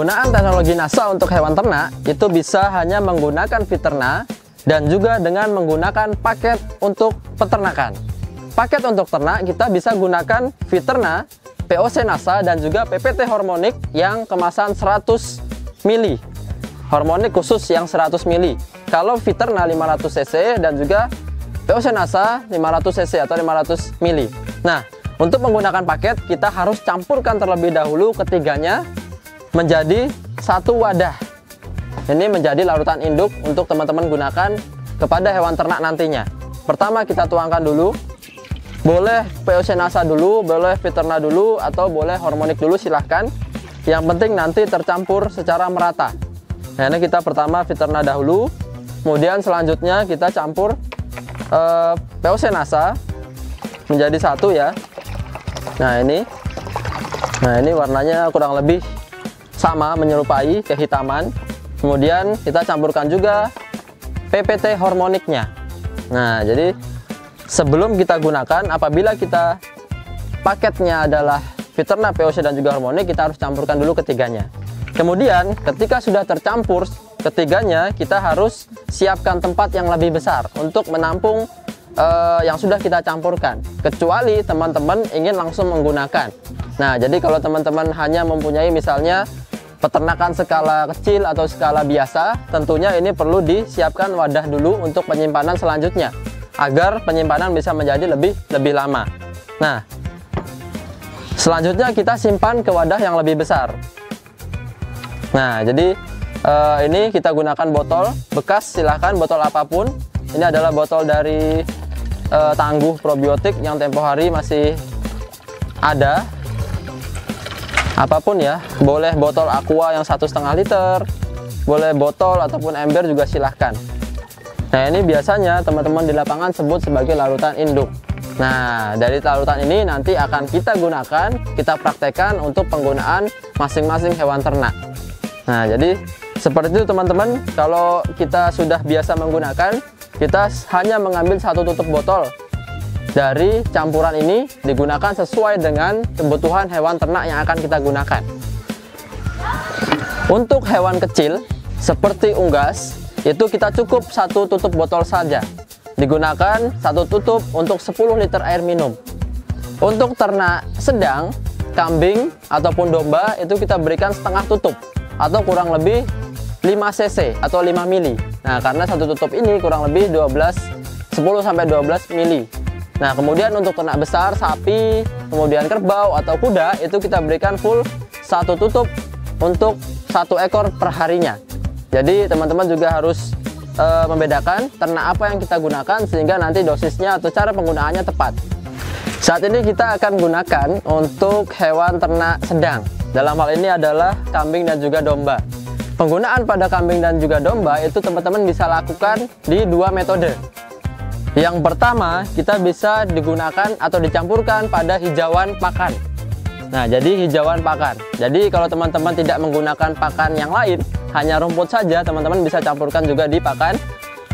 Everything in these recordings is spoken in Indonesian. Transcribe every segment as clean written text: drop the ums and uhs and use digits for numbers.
Penggunaan teknologi NASA untuk hewan ternak itu bisa hanya menggunakan Fiterna dan juga dengan menggunakan paket untuk peternakan. Paket untuk ternak kita bisa gunakan Fiterna, POC NASA, dan juga PPT Hormonic yang kemasan 100 ml. Hormonic khusus yang 100 ml. Kalau Fiterna 500 cc dan juga POC NASA 500 cc atau 500 ml. Nah, untuk menggunakan paket kita harus campurkan terlebih dahulu ketiganya menjadi satu wadah. Ini menjadi larutan induk untuk teman-teman gunakan kepada hewan ternak nantinya. Pertama kita tuangkan dulu. Boleh POC NASA dulu, boleh Fiterna dulu, atau boleh Hormonic dulu, silahkan. Yang penting nanti tercampur secara merata. Nah, ini kita pertama Fiterna dahulu, kemudian selanjutnya kita campur POC NASA menjadi satu ya. Nah ini warnanya kurang lebih sama, menyerupai kehitaman. Kemudian kita campurkan juga PPT Hormonicnya. Nah, jadi sebelum kita gunakan, apabila kita paketnya adalah Fiterna, POC, dan juga Hormonic, kita harus campurkan dulu ketiganya. Kemudian ketika sudah tercampur ketiganya, kita harus siapkan tempat yang lebih besar untuk menampung yang sudah kita campurkan, kecuali teman-teman ingin langsung menggunakan. Nah, jadi kalau teman-teman hanya mempunyai misalnya peternakan skala kecil atau skala biasa, tentunya ini perlu disiapkan wadah dulu untuk penyimpanan selanjutnya, agar penyimpanan bisa menjadi lebih lama. Nah, selanjutnya kita simpan ke wadah yang lebih besar. Nah, jadi ini kita gunakan botol bekas, silahkan botol apapun. Ini adalah botol dari Tangguh Probiotik yang tempo hari masih ada. Apapun ya, boleh botol Aqua yang 1,5 liter, boleh botol ataupun ember juga silahkan. Nah, ini biasanya teman-teman di lapangan sebut sebagai larutan induk. Nah, dari larutan ini nanti akan kita gunakan, kita praktekkan untuk penggunaan masing-masing hewan ternak. Nah, jadi seperti itu teman-teman. Kalau kita sudah biasa menggunakan, kita hanya mengambil satu tutup botol dari campuran ini, digunakan sesuai dengan kebutuhan hewan ternak yang akan kita gunakan. Untuk hewan kecil seperti unggas, itu kita cukup satu tutup botol saja, digunakan satu tutup untuk 10 liter air minum. Untuk ternak sedang, kambing ataupun domba, itu kita berikan setengah tutup atau kurang lebih 5 cc atau 5 mili. Nah, karena satu tutup ini kurang lebih 10-12 mili. Nah, kemudian untuk ternak besar, sapi, kemudian kerbau atau kuda, itu kita berikan full satu tutup untuk 1 ekor per harinya. Jadi teman-teman juga harus membedakan ternak apa yang kita gunakan sehingga nanti dosisnya atau cara penggunaannya tepat. Saat ini kita akan gunakan untuk hewan ternak sedang. Dalam hal ini adalah kambing dan juga domba. Penggunaan pada kambing dan juga domba itu teman-teman bisa lakukan di 2 metode. Yang pertama, kita bisa digunakan atau dicampurkan pada hijauan pakan. Nah, jadi hijauan pakan. Jadi kalau teman-teman tidak menggunakan pakan yang lain, hanya rumput saja, teman-teman bisa campurkan juga di pakan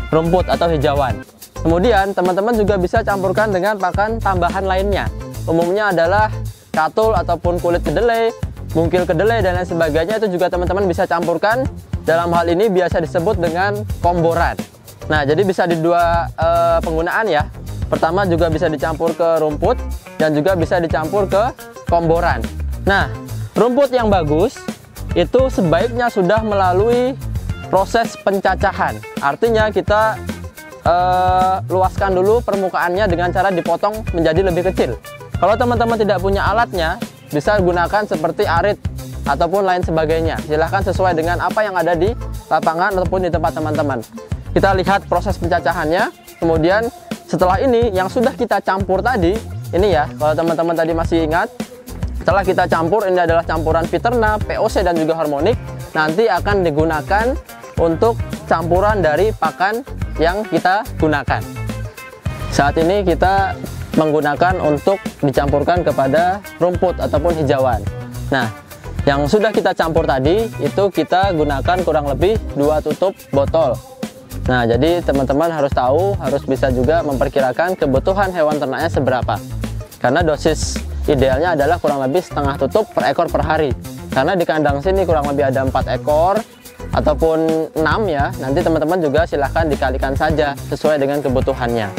rumput atau hijauan. Kemudian teman-teman juga bisa campurkan dengan pakan tambahan lainnya. Umumnya adalah katul ataupun kulit kedelai, mungkil kedelai, dan lain sebagainya. Itu juga teman-teman bisa campurkan. Dalam hal ini biasa disebut dengan komboran. Nah, jadi bisa di 2 penggunaan ya. Pertama juga bisa dicampur ke rumput dan juga bisa dicampur ke komboran. Nah, rumput yang bagus itu sebaiknya sudah melalui proses pencacahan. Artinya kita luaskan dulu permukaannya dengan cara dipotong menjadi lebih kecil. Kalau teman-teman tidak punya alatnya, bisa gunakan seperti arit ataupun lain sebagainya. Silahkan sesuai dengan apa yang ada di lapangan ataupun di tempat teman-teman. Kita lihat proses pencacahannya. Kemudian setelah ini yang sudah kita campur tadi, ini ya, kalau teman-teman tadi masih ingat, setelah kita campur, ini adalah campuran Fiterna, POC, dan juga Hormonic. Nanti akan digunakan untuk campuran dari pakan yang kita gunakan. Saat ini kita menggunakan untuk dicampurkan kepada rumput ataupun hijauan. Nah, yang sudah kita campur tadi itu kita gunakan kurang lebih 2 tutup botol. Nah, jadi teman-teman harus tahu, harus bisa juga memperkirakan kebutuhan hewan ternaknya seberapa. Karena dosis idealnya adalah kurang lebih setengah tutup per ekor per hari. karena di kandang sini kurang lebih ada 4 ekor ataupun 6 ya. Nanti teman-teman juga silahkan dikalikan saja sesuai dengan kebutuhannya.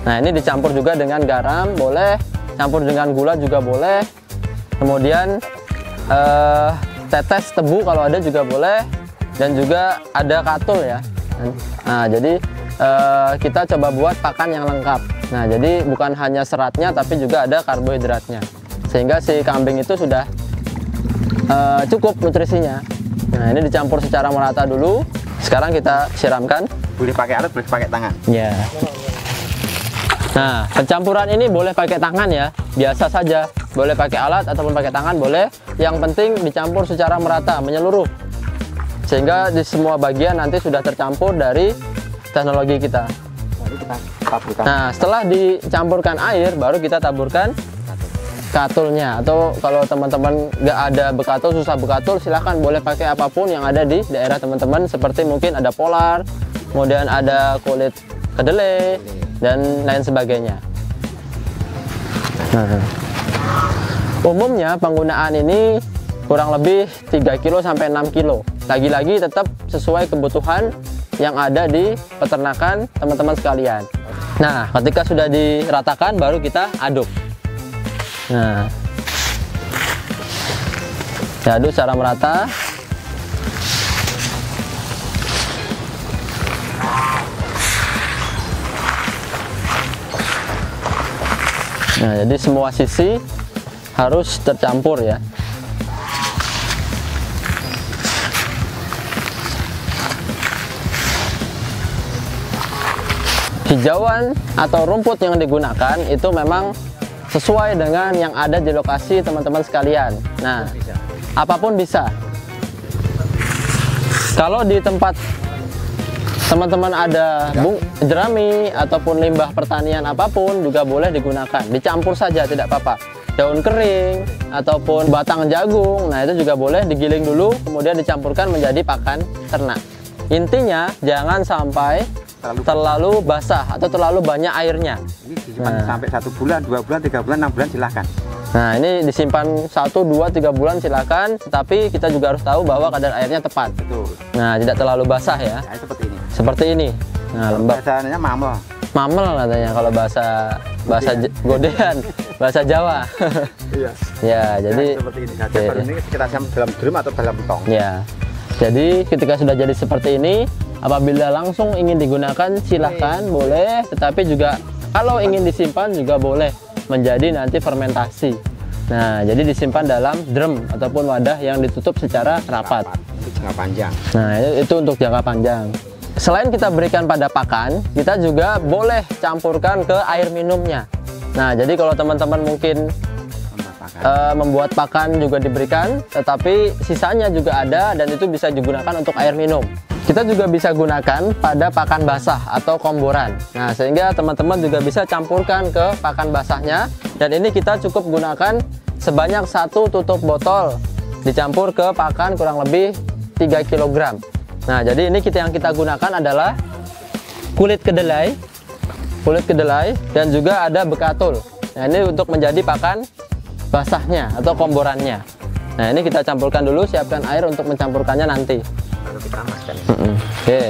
Nah, ini dicampur juga dengan garam boleh, campur dengan gula juga boleh, kemudian tetes tebu kalau ada juga boleh, dan juga ada katul ya. Nah, jadi kita coba buat pakan yang lengkap. Nah, jadi bukan hanya seratnya tapi juga ada karbohidratnya, sehingga si kambing itu sudah cukup nutrisinya. Nah, ini dicampur secara merata dulu. Sekarang kita siramkan. Boleh pakai alat, boleh pakai tangan. Ya. Nah, pencampuran ini boleh pakai tangan ya, biasa saja. Boleh pakai alat ataupun pakai tangan boleh. Yang penting dicampur secara merata, menyeluruh, sehingga di semua bagian nanti sudah tercampur dari teknologi kita. Nah, setelah dicampurkan air, baru kita taburkan katulnya. Atau kalau teman-teman nggak ada bekatul, susah bekatul, silahkan boleh pakai apapun yang ada di daerah teman-teman, seperti mungkin ada polar, kemudian ada kulit kedelai dan lain sebagainya. Nah, umumnya penggunaan ini kurang lebih 3 kilo sampai 6 kilo. Lagi-lagi tetap sesuai kebutuhan yang ada di peternakan teman-teman sekalian. Nah, ketika sudah diratakan baru kita aduk. Nah, diaduk secara merata. Nah, jadi semua sisi harus tercampur ya. Hijauan atau rumput yang digunakan itu memang sesuai dengan yang ada di lokasi teman-teman sekalian. Nah, apapun bisa. Kalau di tempat teman-teman ada jerami ataupun limbah pertanian apapun juga boleh digunakan. Dicampur saja, tidak apa-apa. Daun kering ataupun batang jagung, nah itu juga boleh digiling dulu, kemudian dicampurkan menjadi pakan ternak. Intinya jangan sampai terlalu basah atau terlalu banyak airnya. Ini disimpan sampai 1 bulan, 2 bulan, 3 bulan, 6 bulan silahkan. Nah, ini disimpan 1, 2, 3 bulan silahkan, tetapi kita juga harus tahu bahwa kadar airnya tepat. Betul. Nah, tidak terlalu basah ya. Nah, seperti ini. Seperti ini. Nah, lembab. Bahasanya mamel. Mamel katanya kalau bahasa godean, bahasa Jawa. Iya. Ya, jadi seperti ini saja. Baru ini kita siam dalam drum atau dalam tong. Ya. Jadi ketika sudah jadi seperti ini, apabila langsung ingin digunakan silahkan boleh, tetapi juga kalau ingin disimpan juga boleh menjadi nanti fermentasi. Nah, jadi disimpan dalam drum ataupun wadah yang ditutup secara rapat. Untuk jangka panjang. Nah, itu untuk jangka panjang. Selain kita berikan pada pakan, kita juga boleh campurkan ke air minumnya. Nah, jadi kalau teman-teman mungkin membuat pakan juga diberikan, tetapi sisanya juga ada dan itu bisa digunakan untuk air minum. Kita juga bisa gunakan pada pakan basah atau komboran. Nah, sehingga teman-teman juga bisa campurkan ke pakan basahnya, dan ini kita cukup gunakan sebanyak 1 tutup botol dicampur ke pakan kurang lebih 3 kg. Nah, jadi ini yang kita gunakan adalah kulit kedelai dan juga ada bekatul. Nah, ini untuk menjadi pakan basahnya atau komborannya. Nah, ini kita campurkan dulu, siapkan air untuk mencampurkannya nanti. Baru kita masukkan. Oke.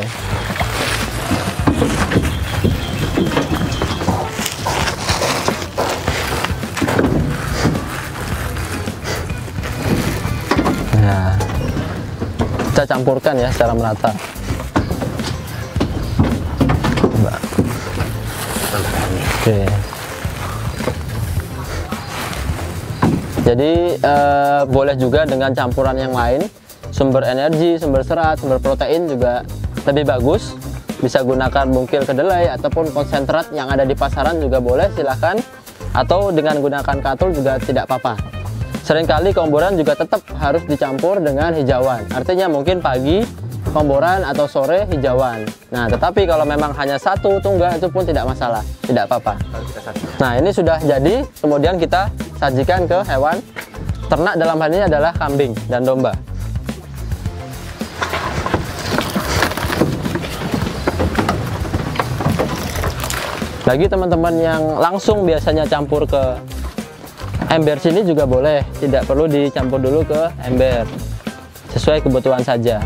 Nah, kita campurkan ya secara merata. Oke. Jadi boleh juga dengan campuran yang lain, sumber energi, sumber serat, sumber protein juga lebih bagus. Bisa gunakan bungkil kedelai ataupun konsentrat yang ada di pasaran juga boleh, silahkan. Atau dengan gunakan katul juga tidak apa-apa. Seringkali komboran juga tetap harus dicampur dengan hijauan. Artinya mungkin pagi komboran atau sore hijauan. Nah, tetapi kalau memang hanya 1 tunggal itu pun tidak masalah, tidak apa-apa. Nah, ini sudah jadi, kemudian kita sajikan ke hewan ternak, dalam hal ini adalah kambing dan domba. Bagi teman-teman yang langsung biasanya campur ke Ember sini juga boleh, tidak perlu dicampur dulu ke ember, sesuai kebutuhan saja.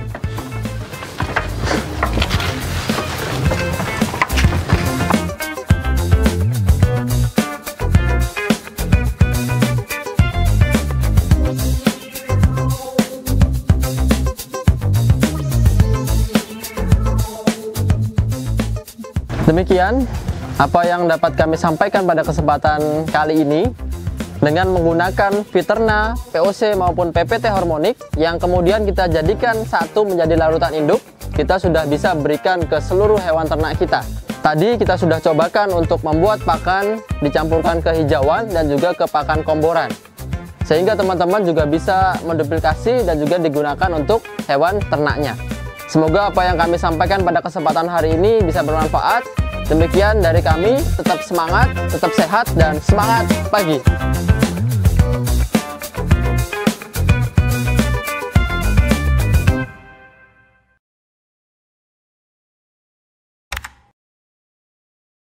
Demikian apa yang dapat kami sampaikan pada kesempatan kali ini. Dengan menggunakan Viterna, POC maupun PPT hormonik yang kemudian kita jadikan satu menjadi larutan induk, kita sudah bisa berikan ke seluruh hewan ternak kita. Tadi kita sudah cobakan untuk membuat pakan dicampurkan ke hijauan dan juga ke pakan komboran, sehingga teman-teman juga bisa menduplikasi dan juga digunakan untuk hewan ternaknya. Semoga apa yang kami sampaikan pada kesempatan hari ini bisa bermanfaat. Demikian dari kami, tetap semangat, tetap sehat, dan semangat pagi.